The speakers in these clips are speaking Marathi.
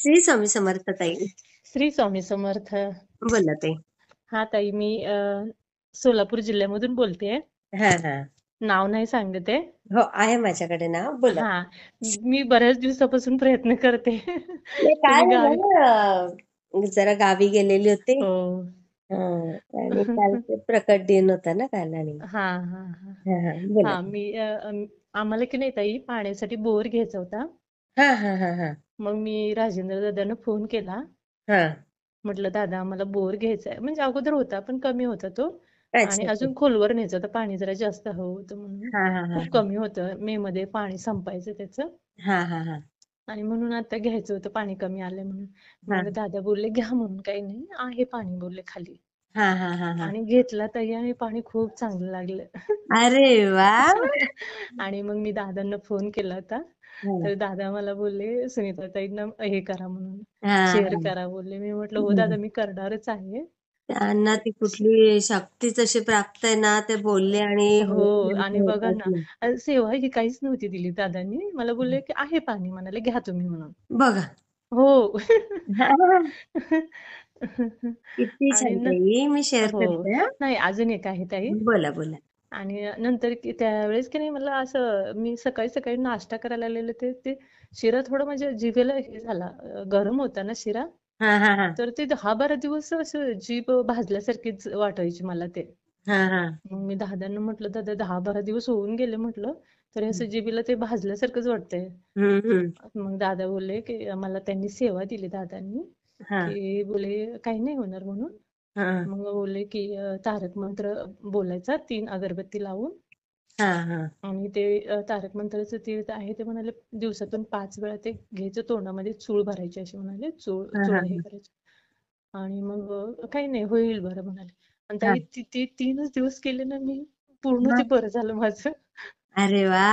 श्री स्वामी समर्थ ताई. श्री स्वामी समर्थ. बोला ताई. हा ताई, मी सोलापूर जिल्ह्यामधून बोलतेय. हा हा. नाव नाही सांगत आहे. हो, आहे माझ्याकडे नाव. बोला. हा, मी बऱ्याच दिवसापासून प्रयत्न करते. ते काय तुम्ही झालं गावी. ना, जरा गावी गेलेली होते. हो. हा. आणि काल ते प्रकट दिन होता ना काल. आणि हा हा हा. हा हा, बोला हा, ताई. आम्हाला की नाही ताई, पाण्यासाठी बोर घ्यायचा होता. हा हा हा हा मग मी राजेंद्र दादांना फोन केला. हा. म्हटलं, दादा आम्हाला बोर घ्यायचा आहे. म्हणजे अगोदर होता पण कमी होता तो. आणि अच्छा अच्छा. अजून खोलवर न्यायचं होतं, पाणी जरा जास्त हवं होतं म्हणून. हा हा हा खूप कमी होतं, मे मध्ये पाणी संपायचं त्याचं. हा हा हा आणि म्हणून आता घ्यायचं होतं, पाणी कमी आलंय म्हणून. हा मग दादा बोलले घ्या म्हणून, काही नाही आहे पाणी, बोलले खाली. हा हा हा हा. आणि घेतला ताई, आणि पाणी खूप चांगलं लागलं. अरे वा. आणि मग मी दादांना फोन केला होता. हा तर दादा मला बोलले सुनीता ताईंना हे करा म्हणून, हा शेअर हा. करा बोलले. मी म्हटलं हो दादा, मी करणारच आहे. त्यांना ती कुठली शक्तीच अशी प्राप्त आहे ना, ते बोलले आणि हो. आणि बघा होतच ना, नाही. सेवा ही काहीच नव्हती दिली दादांनी. मला बोलले की आहे पाणी, म्हणाले घ्या तुम्ही म्हणून. बघा. हो. किती आणि छान ताई, मी शेअर हो. करते हा. नाही, अजून एक आहे ताई. बोला बोला. आणि नंतर की त्यावेळेस की नाही, मला असं मी सकाळी सकाळी नाश्ता करायला आलेले, ते ते शिरा थोडं म्हणजे जिभेला हे झाला, गरम होता ना शिरा. हा हा हा तर ते 10-12 दिवस असं जीभ भाजल्यासारखीच वाटायची मला ते. हा हा. मग मी दादांना म्हटलं, दादा 10-12 दिवस होऊन गेले म्हटलं, तरी असं जिभेला ते भाजल्यासारखंच वाटतंय. हम्म. मग दादा बोलले की मला त्यांनी सेवा दिली दादांनी, हा की बोले काही नाही होणार म्हणून. हा मग बोलले की तारक मंत्र बोलायचा 3 अगरबत्ती लावून. हा हा आणि ते तारक मंत्राचं तीर्थ आहे ते म्हणाले, दिवसातून 5 वेळा ते घ्यायचं, तोंडामध्ये चूळ भरायची अशी म्हणाले, चूळ हा चूळ हा हे करायचं. आणि मग काही नाही होईल बरं म्हणाले. आणि हा. ताई, ती 3च दिवस केले ना मी, पूर्ण ते मग बरं झालं माझं. अरे वा.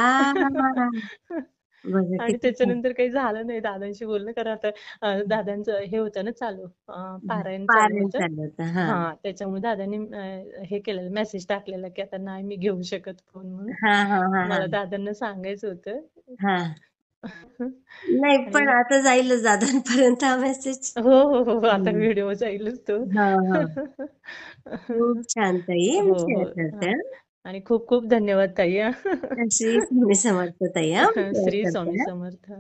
बघा आणि किती छान. त्याच्यानंतर काही झालं नाही दादांशी बोलणं, कारण आता दादांचं हे होतं ना चालू, पारायण चालू पारायण होतं. चालू होतं. हा हा, त्याच्यामुळे दादांनी हे केलेलं, मेसेज टाकलेला की आता नाही मी घेऊ शकत फोन म्हणून. हा हा हा हा मला दादांना सांगायचं होतं. हा. नाही, आणि पण आता जाईलच दादांपर्यंत हा मेसेज. हो हो हो हो, आता व्हिडिओ जाईलच तो. हा हा. खूप छान ताई, मी हो हो. शेअर हा. करते. आणि खूप खूप धन्यवाद ताई. श्री स्वामी समर्थ ताई, हा, मी शेअर श्री स्वामी करते. समर्थ.